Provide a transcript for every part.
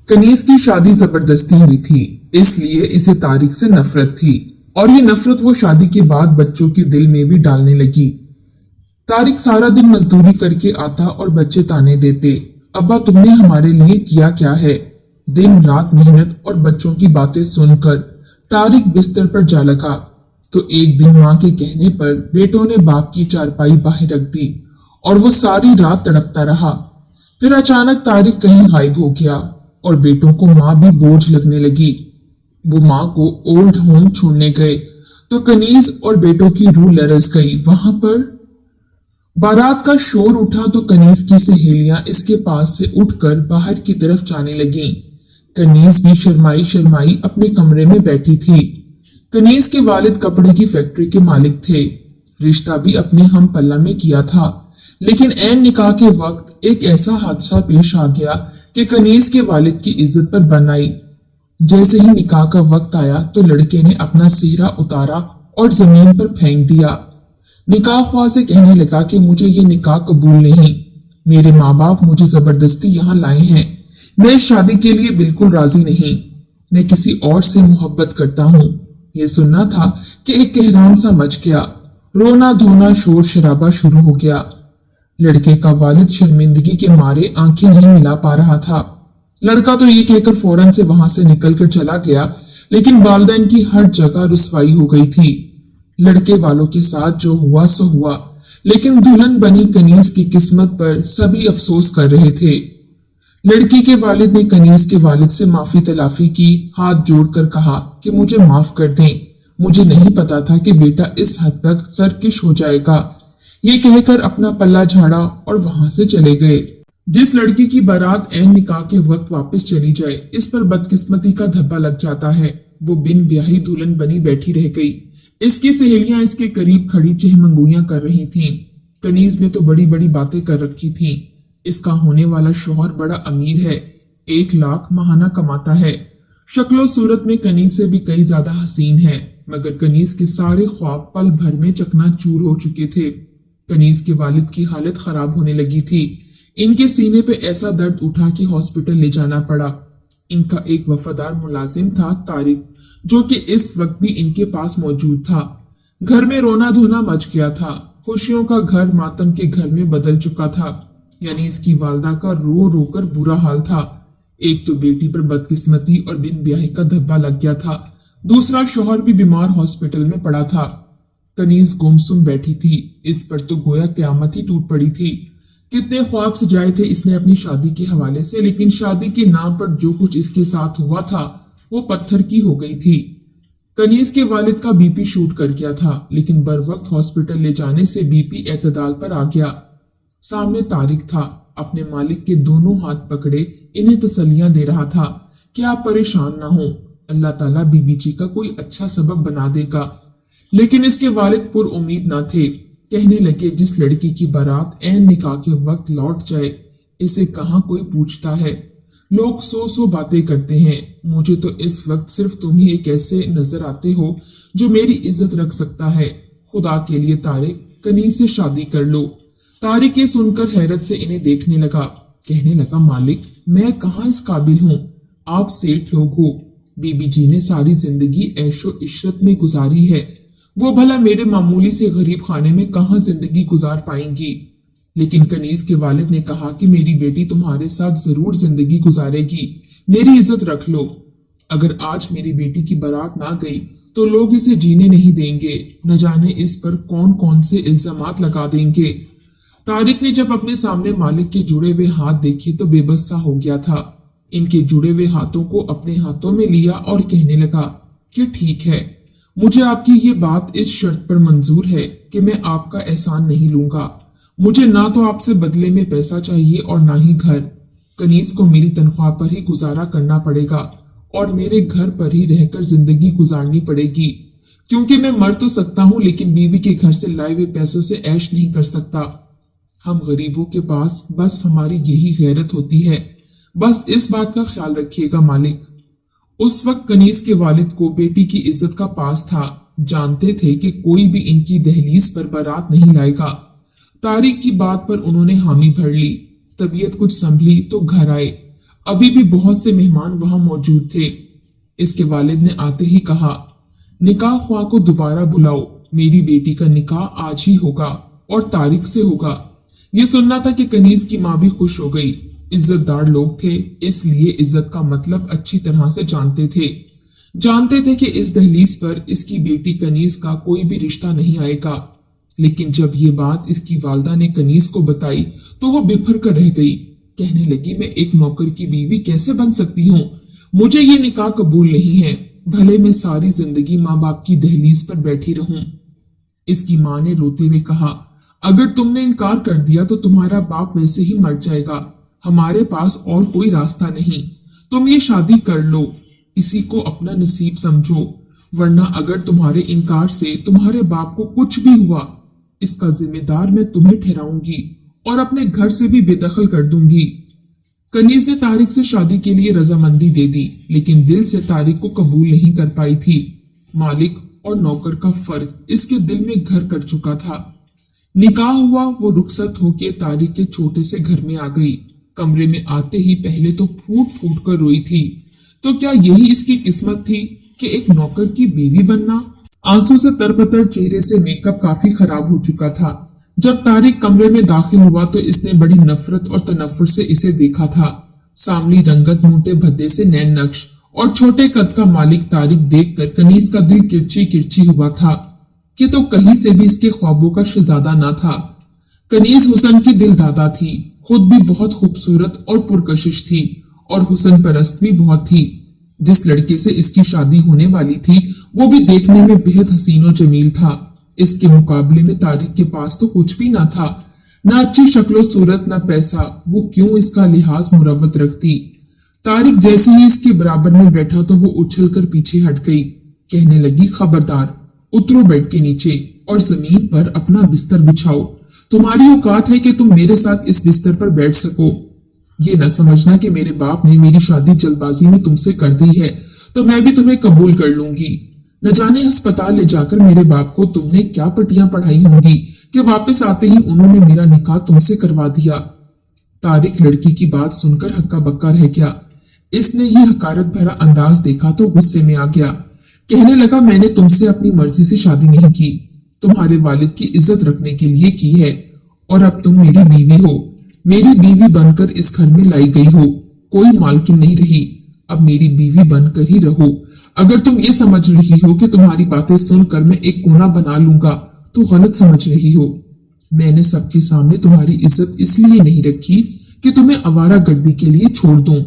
कनीज की शादी जबरदस्ती हुई थी, इसलिए इसे तारिक से नफरत थी और ये नफरत वो शादी के बाद बच्चों के दिल में भी डालने लगी। तारिक सारा दिन मजदूरी करके आता और बच्चे ताने देते, अब्बा तुमने हमारे लिए किया क्या है। दिन रात मेहनत और बच्चों की बातें सुनकर तारिक बिस्तर पर जा लगा तो एक दिन माँ के कहने पर बेटों ने बाप की चारपाई बाहर रख दी और वो सारी रात तड़पता रहा। फिर अचानक तारिक कहीं गायब हो गया और बेटों को माँ भी बोझ लगने लगी। वो माँ को ओल्ड होम छोड़ने गए तो कनीज और बेटों की रूह लरस गई। वहां पर बारात का शोर उठा तो कनीज की सहेलियां इसके पास से उठकर बाहर की तरफ जाने लगीं। कनीज भी शर्माई शर्माई अपने कमरे में बैठी थी। कनीज के वालिद कपड़े की फैक्ट्री के मालिक थे। रिश्ता भी अपने हम पल्ला में किया था, लेकिन ऐन निकाह के वक्त एक ऐसा हादसा पेश आ गया कि कनीज के वालिद की इज्जत पर बन आई। जैसे ही निकाह का वक्त आया तो लड़के ने अपना सेहरा उतारा और जमीन पर फेंक दिया। निकाह ख्वाह से कहने लगा कि मुझे ये निकाह कबूल नहीं, मेरे माँ बाप मुझे जबरदस्ती यहाँ लाए हैं, मैं इस शादी के लिए बिल्कुल राजी नहीं, मैं किसी और से मोहब्बत करता हूँ। ये सुनना था कि एक कहराम सा मच गया, रोना धोना शोर शराबा शुरू हो गया। लड़के का वालिद शर्मिंदगी के मारे आंखें नहीं मिला पा रहा था। लड़का तो ये कहकर फौरन से वहां से निकलकर चला गया, लेकिन वालिदैन की हर जगह रुसवाई हो गई थी। लड़के वालों के साथ जो हुआ सो हुआ, लेकिन दुल्हन बनी कनीज की किस्मत पर सभी अफसोस कर रहे थे। लड़की के वालिद ने कनीज के वालिद से माफी तलाफी की, हाथ जोड़कर कहा कि मुझे माफ कर दें, मुझे नहीं पता था कि बेटा इस हद तक सरकश हो जाएगा। ये कहकर अपना पल्ला झाड़ा और वहां से चले गए। जिस लड़की की बारात ऐन निकाह के वक्त वापस चली जाए, इस पर बदकिस्मती का धब्बा लग जाता है। वो बिन ब्याही दुल्हन बनी बैठी रह गई। इसकी सहेलियां इसके करीब खड़ी चहमंगुइयां कर रही थीं। कनीज ने तो बड़ी बड़ी बातें कर रखी थीं। इसका होने वाला शौहर बड़ा अमीर है, 1 लाख महाना कमाता है, शक्लो सूरत में कनीज से भी कई ज्यादा हसीन है, मगर कनीज के सारे ख्वाब पल भर में चकनाचूर हो चुके थे। कनीज के वालिद की हालत खराब होने लगी थी। इनके सीने पे ऐसा दर्द उठा कि हॉस्पिटल ले जाना पड़ा। इनका एक वफादार मुलाजिम था तारिक, जो कि इस वक्त भी इनके पास मौजूद था। घर में रोना धोना मच गया था। खुशियों का घर मातम के घर में बदल चुका था। यानी इसकी वालदा का रो रो कर बुरा हाल था। एक तो बेटी पर बदकिस्मती और बिन ब्याही का धब्बा लग गया था, दूसरा शौहर भी बीमार हॉस्पिटल में पड़ा था। कनीज गुमसुम बैठी थी। इस पर तो गोया कयामत ही टूट पड़ी थी। कितने ख्वाब सजाए थे इसने अपनी शादी के हवाले से, लेकिन शादी के नाम पर जो कुछ इसके साथ हुआ था वो पत्थर की हो गई थी। कनीज के वालिद का बीपी शूट कर गया था, लेकिन बर वक्त हॉस्पिटल ले जाने से बीपी एतदाल पर आ गया। सामने तारिक था, अपने मालिक के दोनों हाथ पकड़े इन्हें तसल्लियां दे रहा था कि आप परेशान ना हो, अल्लाह ताला बीबी जी का कोई अच्छा सबब बना देगा। लेकिन इसके वालिद पुर उम्मीद ना थे। कहने लगे, जिस लड़की की बारात ऐन निकाह के वक्त लौट जाए, इसे कहाँ कोई पूछता है। लोग सौ बातें करते हैं, मुझे तो इस वक्त सिर्फ तुम ही एक ऐसे नजर आते हो जो मेरी इज्जत रख सकता है। खुदा के लिए तारिक, कनीज से शादी कर लो। तारिक ये सुनकर हैरत से इन्हें देखने लगा। कहने लगा, मालिक मैं कहाँ इस काबिल हूँ, आप सेठ लोग हो। बीबी जी ने सारी जिंदगी ऐशो इशरत में गुजारी है, वो भला मेरे मामूली से गरीब खाने में कहाँ जिंदगी गुजार पाएंगी। लेकिन कनीज के वालिद ने कहा कि मेरी बेटी तुम्हारे साथ जरूर जिंदगी गुजारेगी, मेरी इज्जत रख लो। अगर आज मेरी बेटी की बारात ना गई तो लोग इसे जीने नहीं देंगे, न जाने इस पर कौन कौन से इल्जामात लगा देंगे। तारिक ने जब अपने सामने मालिक के जुड़े हुए हाथ देखे तो बेबस सा हो गया था। इनके जुड़े हुए हाथों को अपने हाथों में लिया और कहने लगा कि ठीक है, मुझे आपकी ये बात इस शर्त पर मंजूर है कि मैं आपका एहसान नहीं लूंगा। मुझे ना तो आपसे बदले में पैसा चाहिए और ना ही घर। कनीज को मेरी तनख्वाह पर ही गुजारा करना पड़ेगा और मेरे घर पर ही रहकर जिंदगी गुजारनी पड़ेगी, क्योंकि मैं मर तो सकता हूँ लेकिन बीवी के घर से लाए हुए पैसों से ऐश नहीं कर सकता। हम गरीबों के पास बस हमारी यही गैरत होती है, बस इस बात का ख्याल रखिएगा मालिक। उस वक्त कनीज के वालिद को बेटी की इज्जत का पास था। जानते थे कि कोई भी इनकी दहलीज पर बारात नहीं लाएगा। तारिक की बात पर उन्होंने हामी भर ली। तबीयत कुछ संभली तो घर आए। अभी भी बहुत से मेहमान वहां मौजूद थे। इसके वालिद ने आते ही कहा, निकाह ख्वाह को दोबारा बुलाओ, मेरी बेटी का निकाह आज ही होगा और तारिक से होगा। ये सुनना था कि कनीज की माँ भी खुश हो गई। इज्जतदार लोग थे, इसलिए इज्जत का मतलब अच्छी तरह से जानते थे कि इस दहलीज पर इसकी बेटी कनीज का कोई भी रिश्ता नहीं आएगा। लेकिन जब ये बात इसकी वालदा ने कनीज को बताई तो वो बिफर कर रह गई। कहने लगी, मैं एक नौकर की बीवी कैसे बन सकती हूँ? मुझे ये निकाह कबूल नहीं है, भले मैं सारी जिंदगी माँ बाप की दहलीज पर बैठी रहूं। इसकी माँ ने रोते हुए कहा, अगर तुमने इनकार कर दिया तो तुम्हारा बाप वैसे ही मर जाएगा। हमारे पास और कोई रास्ता नहीं, तुम ये शादी कर लो, इसी को अपना नसीब समझो, वरना अगर तुम्हारे इनकार से तुम्हारे बाप को कुछ भी हुआ, इसका जिम्मेदार मैं तुम्हें ठहराऊंगी और अपने घर से भी बेदखल कर दूंगी। कनीज ने तारिक से शादी के लिए रजामंदी दे दी, लेकिन दिल से तारिक को कबूल नहीं कर पाई थी। मालिक और नौकर का फर्क इसके दिल में घर कर चुका था। निकाह हुआ, वो रुखसत होके तारिक के छोटे से घर में आ गई। कमरे में आते ही पहले तो फूट फूट कर रोई थी। तो क्या यही इसकी किस्मत थी कि एक नौकर की बीवी बनना? आंसू से तरबतर चेहरे से मेकअप काफी खराब हो चुका था। जब तारिक कमरे में दाखिल हुआ तो इसने बड़ी नफरत और तनफ्फुर से इसे देखा था। सांवली रंगत, मोटे भद्दे से नैन नक्श और छोटे कद का मालिक तारिक देखकर कनीज का दिल किरची किरची हुआ था कि तो कहीं से भी इसके ख्वाबों का शहजादा ना था। कनीज हुस्न की दिलदादा थी, खुद भी बहुत खूबसूरत और पुरकशिश थी और हुस्न परस्त भी बहुत थी। जिस लड़के से इसकी शादी होने वाली थी वो भी देखने में बेहद हसीन और जमील था। इसके मुकाबले में तारिक के पास तो कुछ भी ना था, ना अच्छी शक्लो सूरत, ना पैसा। वो क्यों इसका लिहाज मुरव्वत रखती? तारिक जैसे ही इसके बराबर में बैठा तो वो उछलकर पीछे हट गई। कहने लगी, खबरदार, उतरो बेड के नीचे और जमीन पर अपना बिस्तर बिछाओ। तुम्हारी औकात है कि तुम मेरे साथ इस बिस्तर पर बैठ सको। ये न समझना कि मेरे बाप ने मेरी शादी जल्दबाजी में तुमसे कर दी है तो मैं भी तुम्हें कबूल कर लूंगी। न जाने अस्पताल ले जाकर मेरे बाप को तुमने क्या पट्टियां पढ़ाई होंगी कि वापस आते ही उन्होंने मेरा निकाह तुमसे करवा दिया। तारिक लड़की की बात सुनकर हक्का बक्का रह गया। इसने ये हकारत भरा अंदाज देखा तो गुस्से में आ गया। कहने लगा, मैंने तुमसे अपनी मर्जी से शादी नहीं की, तुम्हारे वालिद की इज्जत रखने के लिए की है और अब तुम मेरी बीवी हो। मेरी बीवी बनकर इस घर में लाई गई हो, कोई मालकिन नहीं रही। अब मेरी बीवी बनकर ही रहो। अगर तुम ये समझ रही हो कि तुम्हारी बातें सुनकर मैं एक कोना बना लूंगा तो गलत समझ रही हो। मैंने सबके सामने तुम्हारी इज्जत इसलिए नहीं रखी कि तुम्हें आवारागर्दी के लिए छोड़ दूं।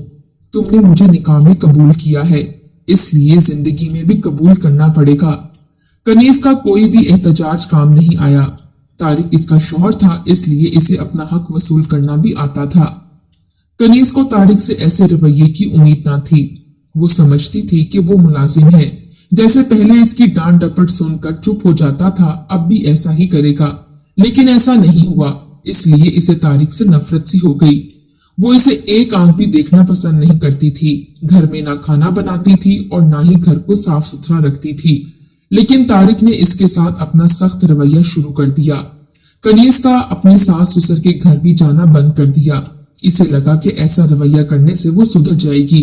तुमने मुझे निकाह में कबूल किया है, इसलिए जिंदगी में भी कबूल करना पड़ेगा। कनीज का कोई भी एहतजाज काम नहीं आया। तारिक इसका शौहर था, इसलिए इसे अपना हक वसूल करना भी आता था। कनीज को तारिक से ऐसे रवैये की उम्मीद ना थी। वो समझती थी कि वो मुलाजिम है। जैसे पहले इसकी डांट डपट सुनकर चुप हो जाता था, अब भी ऐसा ही करेगा। लेकिन ऐसा नहीं हुआ, इसलिए इसे तारिक से नफरत सी हो गई। वो इसे एक आंख भी देखना पसंद नहीं करती थी। घर में ना खाना बनाती थी और ना ही घर को साफ सुथरा रखती थी। लेकिन तारिक ने इसके साथ अपना सख्त रवैया शुरू कर दिया। कनीज का अपने सास ससुर के घर भी जाना बंद कर दिया। इसे लगा कि ऐसा रवैया करने से वो सुधर जाएगी।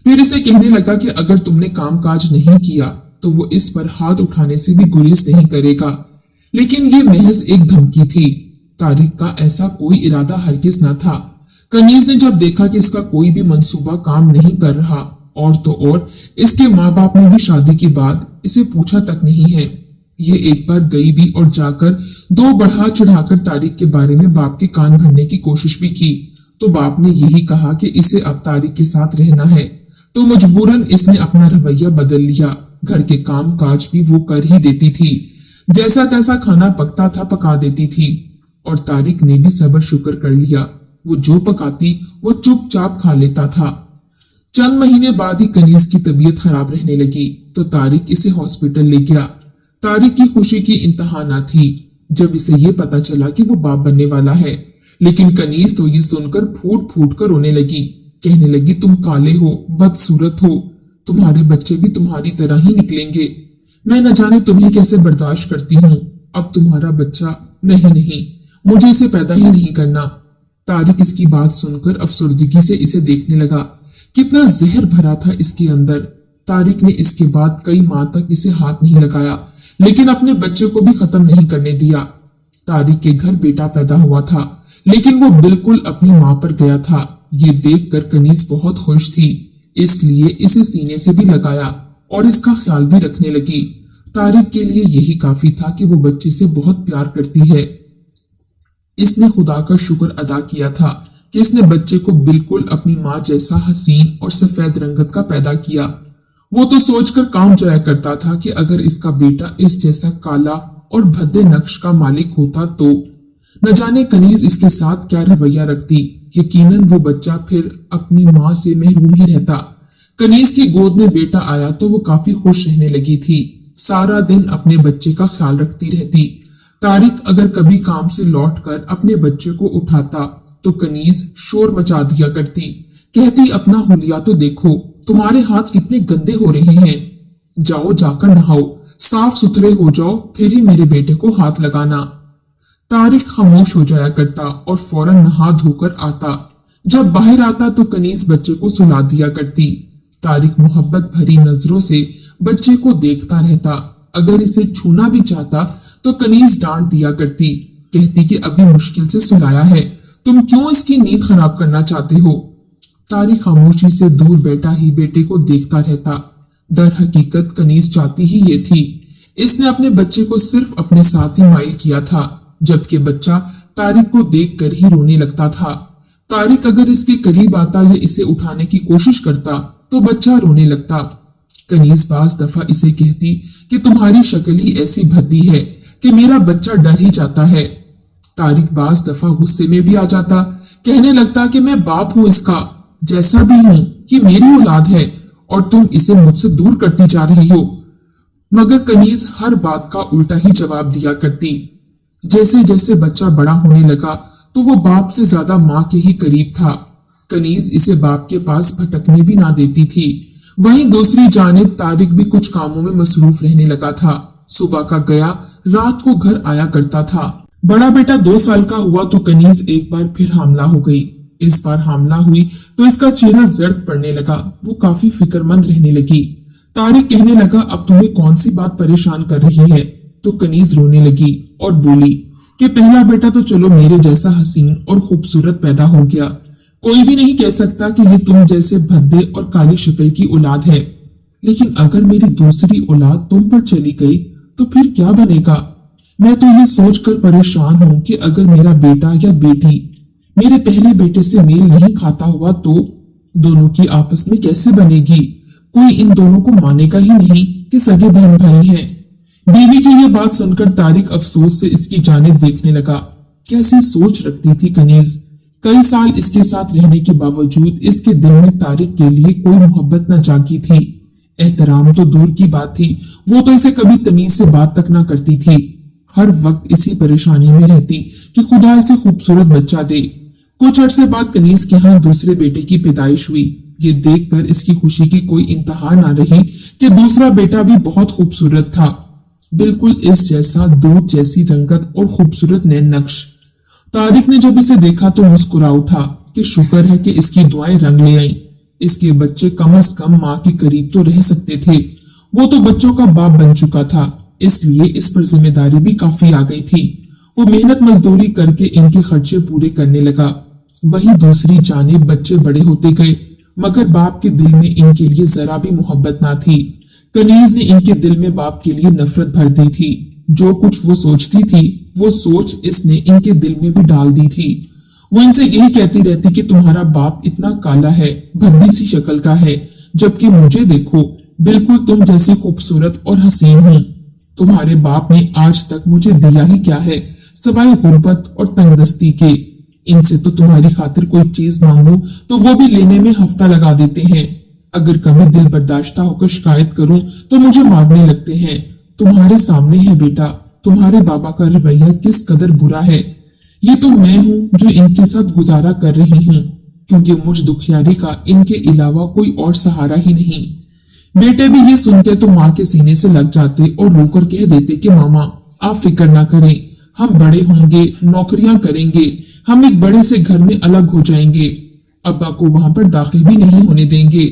फिर इसे कहने लगा कि अगर तुमने कामकाज नहीं किया तो वो इस पर हाथ उठाने से भी गुरेज नहीं करेगा। लेकिन ये महज एक धमकी थी। तारिक का ऐसा कोई इरादा हरगिज न था। कनीज ने जब देखा कि इसका कोई भी मंसूबा काम नहीं कर रहा, और तो और इसके माँ बाप ने भी शादी के बाद इसे पूछा तक नहीं है। ये एक बार गई भी और जाकर दो बढ़ा चढ़ाकर तारिक के बारे में बाप के कान भरने की कोशिश भी की, तो बाप ने यही कहा कि इसे अब तारिक के साथ रहना है। तो मजबूरन इसने अपना रवैया बदल लिया। घर के काम काज भी वो कर ही देती थी। जैसा तैसा खाना पकता था पका देती थी और तारिक ने भी सब्र शुक्र कर लिया। वो जो पकाती वो चुपचाप खा लेता था। चंद महीने बाद ही कनीज की तबीयत खराब रहने लगी तो तारिक इसे हॉस्पिटल ले गया। तारिक की खुशी की इंतहा न थी जब इसे ये पता चला कि वो बाप बनने वाला है। लेकिन कनीज तो ये सुनकर फूट फूट कर रोने लगी। कहने लगी, तुम काले हो, बदसूरत हो, तुम्हारे बच्चे भी तुम्हारी तरह ही निकलेंगे। मैं न जाने तुम्हें कैसे बर्दाश्त करती हूँ। अब तुम्हारा बच्चा नहीं, मुझे इसे पैदा ही नहीं करना। तारिक इसकी बात सुनकर अफसुर्दगी से इसे देखने लगा। कितना जहर भरा था इसके अंदर। तारिक ने इसके बाद कई माह तक इसे हाथ नहीं लगाया, लेकिन अपने बच्चे को भी खत्म नहीं करने दिया। तारिक के घर बेटा पैदा हुआ था, लेकिन वो बिल्कुल अपनी माँ पर गया था। ये देखकर कनीज बहुत खुश थी, इसलिए इसे सीने से भी लगाया और इसका ख्याल भी रखने लगी। तारिक के लिए यही काफी था कि वो बच्चे से बहुत प्यार करती है। इसने खुदा का शुक्र अदा किया था कि इसने बच्चे को बिल्कुल अपनी माँ जैसा हसीन और सफेद रंगत का पैदा किया। वो तो सोचकर काम जाया करता था कि अगर इसका बेटा इस जैसा काला और भद्दे नक्श का मालिक होता तो न जाने कनीज इसके साथ क्या रवैया रखती। यकीनन वो बच्चा फिर अपनी माँ से महरूम ही रहता। कनीज की गोद में बेटा आया तो वो काफी खुश रहने लगी थी। सारा दिन अपने बच्चे का ख्याल रखती रहती। तारिक अगर कभी काम से लौटकर अपने बच्चे को उठाता तो कनीज शोर मचा दिया करती, कहती अपना हुलिया तो देखो, तुम्हारे हाथ कितने गंदे हो रहे हैं, जाओ जाकर नहाओ, साफ सुथरे हो जाओ, फिर ही मेरे बेटे को हाथ लगाना। तारिक खामोश हो जाया करता और फौरन नहा धोकर आता। जब बाहर आता तो कनीज बच्चे को सुला दिया करती। तारिक मोहब्बत भरी नजरों से बच्चे को देखता रहता। अगर इसे छूना भी चाहता तो कनीज डांट दिया करती, कहती कि अभी मुश्किल से सुलाया है, तुम क्यों इसकी नींद खराब करना चाहते हो। तारिक खामोशी से दूर बैठा ही बेटे को देखता रहता। दर हकीकत कनीज चाहती ही ये थी। इसने अपने बच्चे को सिर्फ अपने साथ ही माइल किया था, जबकि बच्चा तारिक को देखकर ही रोने लगता था। तारिक अगर इसके करीब आता या इसे उठाने की कोशिश करता तो बच्चा रोने लगता। कनीज बाज दफा इसे कहती कि तुम्हारी शक्ल ही ऐसी भद्दी है कि मेरा बच्चा डर ही जाता है। तारिक बाज दफा गुस्से में भी आ जाता, कहने लगता कि मैं बाप हूं इसका, जैसा भी हूं, कि मेरी औलाद है और तुम इसे मुझसे दूर करती जा रही हो। मगर कनीज हर बात का उल्टा ही जवाब दिया करती। जैसे जैसे बच्चा बड़ा होने लगा तो वो बाप से ज्यादा माँ के ही करीब था। कनीज इसे बाप के पास भटकने भी ना देती थी। वहीं दूसरी जानिब तारिक भी कुछ कामों में मसरूफ रहने लगा था। सुबह का गया, रात को घर आया करता था। बड़ा बेटा 2 साल का हुआ तो कनीज एक बार फिर हामला हो गई। इस बार हामला हुई तो इसका चेहरा जर्द पड़ने लगा। वो काफी फिक्रमंद रहने लगी। तारिक कहने लगा, अब तुम्हें कौन सी बात परेशान कर रही है? तो कनीज रोने लगी और बोली कि पहला बेटा तो चलो मेरे जैसा हसीन और खूबसूरत पैदा हो गया, कोई भी नहीं कह सकता कि ये तुम जैसे भद्दे और काली शक्ल की औलाद है, लेकिन अगर मेरी दूसरी औलाद तुम पर चली गई तो फिर क्या बनेगा? मैं तो ये सोचकर परेशान हूँ कि अगर मेरा बेटा या बेटी मेरे पहले बेटे से मेल नहीं खाता हुआ तो दोनों की आपस में कैसे बनेगी? कोई इन दोनों को मानेगा ही नहीं कि सगे बहन भाई हैं। बीवी की ये बात सुनकर तारिक अफसोस से इसकी जानिब देखने लगा। कैसी सोच रखती थी कनीज। कई साल इसके साथ रहने के बावजूद इसके दिल में तारिक के लिए कोई मोहब्बत न जागी थी। एहतराम तो दूर की बात थी, वो तो इसे कभी तमीज से बात तक ना करती थी। हर वक्त इसी परेशानी में रहती कि खुदा इसे खूबसूरत बच्चा दे। कुछ अरसे बाद कनीज के यहाँ दूसरे बेटे की पैदाइश हुई। ये देखकर इसकी खुशी की कोई इंतहा ना रही कि दूसरा बेटा भी बहुत खूबसूरत था, बिल्कुल इस जैसा, दूध जैसी रंगत और खूबसूरत नैन नक्श। तारिक ने जब इसे देखा तो मुस्कुरा उठा कि शुक्र है कि इसकी दुआएं रंग ले आईं। इसके बच्चे कम से कम माँ के करीब तो रह सकते थे। वो तो बच्चों का बाप बन चुका था, इसलिए इस पर जिम्मेदारी भी काफी आ गई थी। वो मेहनत मजदूरी करके इनके खर्चे पूरे करने लगा। वहीं दूसरी जानिब बच्चे बड़े होते गए, मगर बाप के दिल में इनके लिए जरा भी मोहब्बत ना थी। कनीज ने इनके दिल में बाप के लिए नफरत भर दी थी। जो कुछ वो सोचती थी वो सोच इसने इनके दिल में भी डाल दी थी। वो इनसे यही कहती रहती कि तुम्हारा बाप इतना काला है, भद्दी सी शक्ल का है, जबकि मुझे देखो, बिल्कुल तुम जैसी खूबसूरत और हसीन हूँ। तुम्हारे बाप ने आज तक मुझे दिया ही क्या है सिवाय गुर्बत और तंगदस्ती के। इनसे तो तुम्हारी खातिर कोई चीज मांगू तो वो भी लेने में हफ्ता लगा देते हैं। अगर कभी दिल बर्दाश्ता होकर शिकायत करूं तो मुझे मारने लगते हैं। तुम्हारे सामने है बेटा, तुम्हारे बाबा का रवैया किस कदर बुरा है। ये तो मैं हूँ जो इनके साथ गुजारा कर रही हूँ, क्योंकि मुझ दुखियारी का इनके अलावा कोई और सहारा ही नहीं। बेटे भी ये सुनते तो माँ के सीने से लग जाते और रोकर कह देते कि मामा आप फिक्र ना करें, हम बड़े होंगे, नौकरियां करेंगे, हम एक बड़े से घर में अलग हो जाएंगे। अब्बा को वहां पर दाखिल भी नहीं होने देंगे।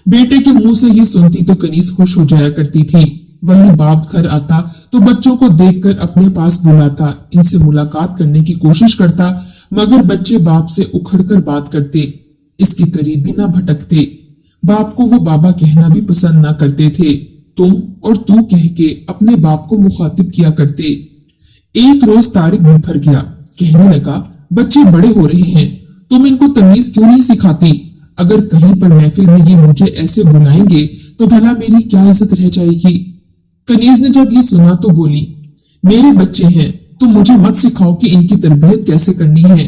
बेटे के मुंह से ये सुनती तो कनीज खुश हो जाया करती थी। वहीं बाप घर आता तो बच्चों को देखकर अपने पास बुलाता, इनसे मुलाकात करने की कोशिश करता, मगर बच्चे बाप से उखड़कर बात करते, इसके करीब भी ना भटकते। बाप को वो बाबा कहना भी पसंद ना करते थे, तुम और तू कह के अपने बाप को मुखातिब किया करते। एक रोज तारिक बिफर गया, कहने लगा, बच्चे बड़े हो रहे हैं, तुम इनको तमीज क्यों नहीं सिखाती? अगर कहीं पर महफिल में ये मुझे ऐसे बुलाएंगे तो भला मेरी क्या इज्जत रह जाएगी? कनीज ने जब ये सुना तो बोली, मेरे बच्चे हैं, तुम मुझे मत सिखाओ कि इनकी तरबियत कैसे करनी है।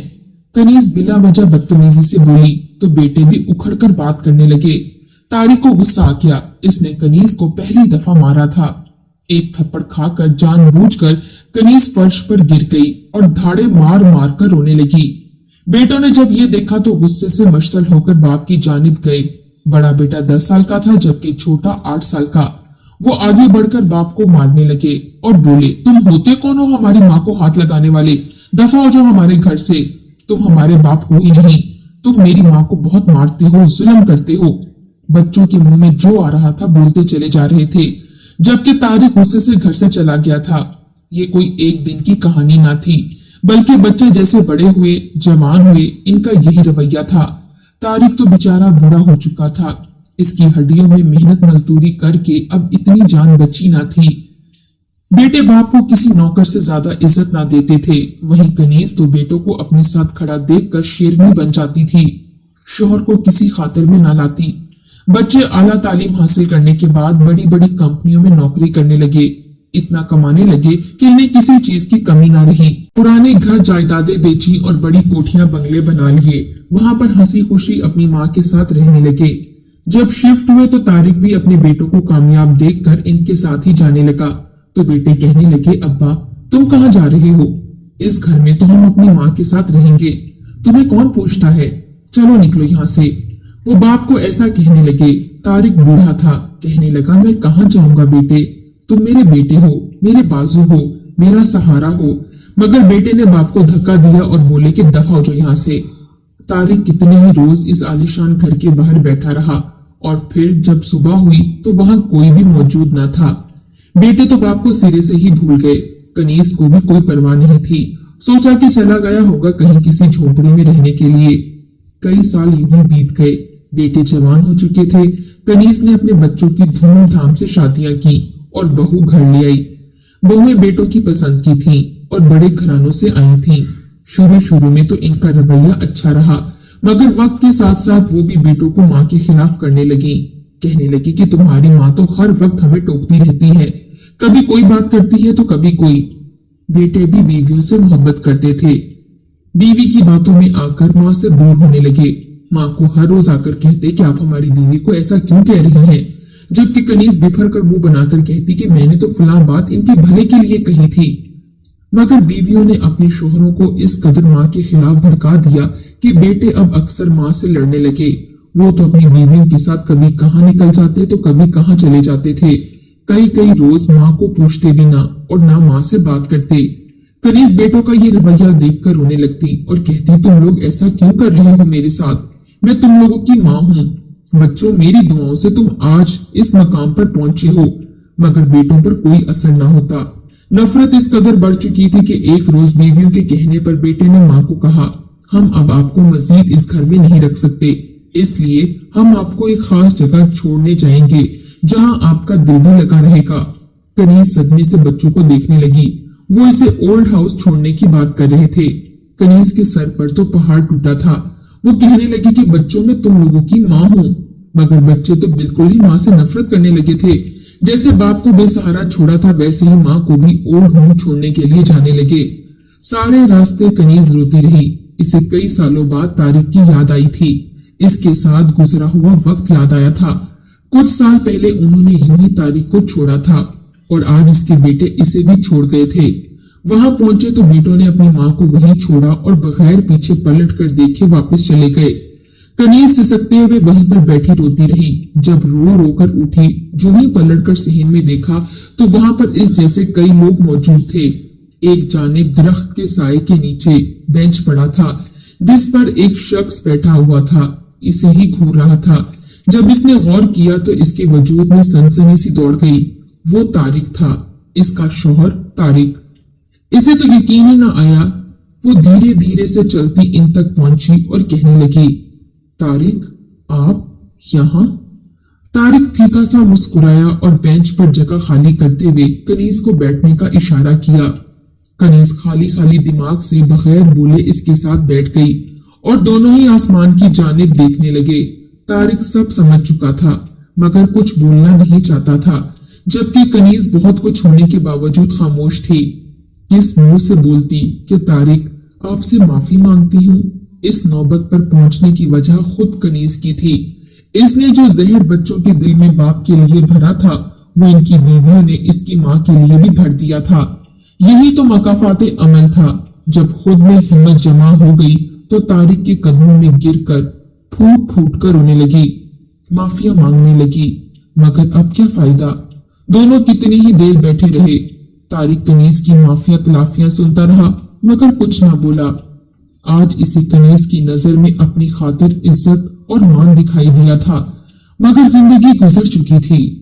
कनीज बिला वजह बदतमीजी से बोली तो बेटे भी उखड़कर बात करने लगे। तारिक को गुस्सा आ गया, इसने कनीज को पहली दफा मारा था। एक थप्पड़ खाकर जानबूझकर कनीज फर्श पर गिर गई और धाड़े मार मार कर रोने लगी। बेटों ने जब ये देखा तो गुस्से से मशतल होकर बाप की जानिब गए। बड़ा बेटा 10 साल का था जबकि छोटा 8 साल का। वो आगे बढ़कर बाप को मारने लगे और बोले, तुम होते कौन हो हमारी माँ को हाथ लगाने वाले? दफा हो जाओ हमारे घर से, तुम हमारे बाप हो ही नहीं। तुम मेरी माँ को बहुत मारते हो, जुल्म करते हो। बच्चों के मुंह में जो आ रहा था बोलते चले जा रहे थे, जबकि तारिक गुस्से से घर से चला गया था। ये कोई एक दिन की कहानी ना थी, बल्कि बच्चे जैसे बड़े हुए, जवान हुए, इनका यही रवैया था। तारिक तो बेचारा बूढ़ा हो चुका था, इसकी हड्डियों में मेहनत मजदूरी करके अब इतनी जान बची ना थी। बेटे बाप को किसी नौकर से ज्यादा इज्जत ना देते थे, वहीं कनीज तो बेटों को अपने साथ खड़ा देखकर शेरनी बन जाती थी, शोहर को किसी खातिर में ना लाती। बच्चे आला तालीम हासिल करने के बाद बड़ी बड़ी कंपनियों में नौकरी करने लगे, इतना कमाने लगे कि इन्हें किसी चीज की कमी ना रही। पुराने घर जायदादें बेची और बड़ी कोठियां बंगले बना लिए, वहां पर हंसी खुशी अपनी माँ के साथ रहने लगे। जब शिफ्ट हुए तो तारिक भी अपने बेटों को कामयाब देखकर इनके साथ ही जाने लगा। तो बेटे कहने लगे, अब्बा तुम कहाँ जा रहे हो? इस घर में तो हम अपनी माँ के साथ रहेंगे, तुम्हें कौन पूछता है? चलो निकलो यहाँ से। वो बाप को ऐसा कहने लगे। तारिक बूढ़ा था, कहने लगा, मैं कहाँ जाऊंगा बेटे, तुम मेरे बेटे हो, मेरे बाजू हो, मेरा सहारा हो। मगर बेटे ने बाप को धक्का दिया और बोले कि दफा हो जाओ यहाँ से। तारिक कितने ही रोज इस आलीशान घर के बाहर बैठा रहा और फिर जब सुबह हुई तो वहां कोई भी मौजूद न था। बेटे तो बाप को सिरे से ही भूल गए। कनीज को भी कोई परवाह नहीं थी, सोचा कि चला गया होगा कहीं किसी झोपड़ी में रहने के लिए। कई साल यूं ही बीत गए, बेटे जवान हो चुके थे। कनीज ने अपने बच्चों की धूमधाम से शादियां की और बहू घर ले आई। बहुएं बेटों की पसंद की थीं और बड़े घरानों से आई थीं। शुरू में तो इनका रवैया अच्छा रहा, मगर वक्त के साथ साथ वो भी बेटों को माँ के खिलाफ करने लगी। कहने लगी कि तुम्हारी माँ तो हर वक्त हमें टोकती रहती है, कभी कोई बात करती है तो कभी कोई। बेटे भी बीवियों से मोहब्बत करते थे, बीवी की बातों में आकर माँ से दूर होने लगे। माँ को हर रोज आकर कहते कि आप हमारी बीवी को ऐसा क्यों कह रही हैं, जबकि कनीज बिफर कर मुंह बनाकर कहती कि मैंने तो फलां बात इनके भले के लिए कही थी। मगर बीवियों ने अपने शोहरों को इस कदर माँ के खिलाफ भड़का दिया कि बेटे अब अक्सर माँ से लड़ने लगे। वो तो अपनी बीवियों के साथ कभी कहाँ निकल जाते तो कभी कहाँ चले जाते थे। कई रोज माँ को पूछते भी ना और ना माँ से बात करते। कनीज बेटों का ये रवैया देखकर रोने लगती और कहती, तुम लोग ऐसा क्यों कर रहे हो मेरे साथ? मैं तुम लोगों की माँ हूँ। बच्चों, मेरी दुआओं से तुम आज इस मकाम पर पहुंचे हो। मगर बेटों पर कोई असर ना होता। नफरत इस कदर बढ़ चुकी थी कि एक रोज बीवियों के कहने पर बेटे ने माँ को कहा, हम अब आपको मजीद इस घर में नहीं रख सकते, इसलिए हम आपको एक खास जगह छोड़ने जाएंगे जहाँ आपका दिल भी लगा रहेगा। कनीज सदमे से बच्चों को देखने लगी। वो इसे ओल्ड हाउस छोड़ने की बात कर रहे थे। कनीज के सर पर तो पहाड़ टूटा था। वो कहने लगी कि बच्चों, में तुम लोगों की माँ हूँ। मगर बच्चे तो बिल्कुल ही माँ से नफरत करने लगे थे। जैसे बाप को बेसहारा छोड़ा था वैसे ही माँ को भी ओल्ड होम छोड़ने के लिए जाने लगे। सारे रास्ते कनीज रोती रही। इसे कई सालों बाद तारिक की याद आई थी। इसके साथ गुजरा हुआ वक्त याद आया था। कुछ साल पहले उन्होंने यूं ही तारिक को छोड़ा था और आज इसके बेटे इसे भी छोड़ गए थे। वहां पहुंचे तो बेटों ने अपनी माँ को वहीं छोड़ा और बगैर पीछे पलट कर देखे वापस चले गए। कनीज सिसकते हुए वहीं पर बैठी रोती रही। जब रो कर उठी, जो ही पलट कर सहन में देखा तो वहां पर इस जैसे कई लोग मौजूद थे। एक जानिब दरख्त के साए के नीचे बेंच पड़ा था, जिस पर एक शख्स बैठा हुआ था, इसे ही घूर रहा था। जब इसने गौर किया तो इसके वजूद में सनसनी सी दौड़ गई। वो तारिक था, इसका शौहर तारिक। इसे तो यकीन ही ना आया। वो धीरे धीरे से चलती इन तक पहुंची और कहने लगी, तारिक, आप यहाँ? तारिक फीका सा मुस्कुराया और बेंच पर जगह खाली करते हुए कनीज को बैठने का इशारा किया। कनीज खाली खाली दिमाग से बगैर बोले इसके साथ बैठ गई और दोनों ही आसमान की जानिब देखने लगे। तारिक सब समझ चुका था मगर कुछ बोलना नहीं चाहता था, जबकि कनीज बहुत कुछ होने के बावजूद खामोश थी। किस मुंह से बोलती कि तारिक, आपसे माफी मांगती हूँ। इस नौबत पर पहुंचने की वजह खुद कनीज की थी। इसने जो जहर बच्चों के दिल में बाप के लिए भरा था, वो इनकी बीवियों ने इसकी माँ के लिए भी भर दिया था। यही तो मकाफाते अमल था। जब खुद में हिम्मत जमा हो गई तो तारिक के कदमों में गिरकर फूट फूट कर रोने लगी, माफिया मांगने लगी। मगर अब क्या फायदा? दोनों कितनी ही देर बैठे रहे। तारिक कनीज की माफिया तलाफियां सुनता रहा मगर कुछ ना बोला। आज इसे कनीज की नजर में अपनी खातिर इज्जत और मान दिखाई दिया था, मगर जिंदगी गुजर चुकी थी।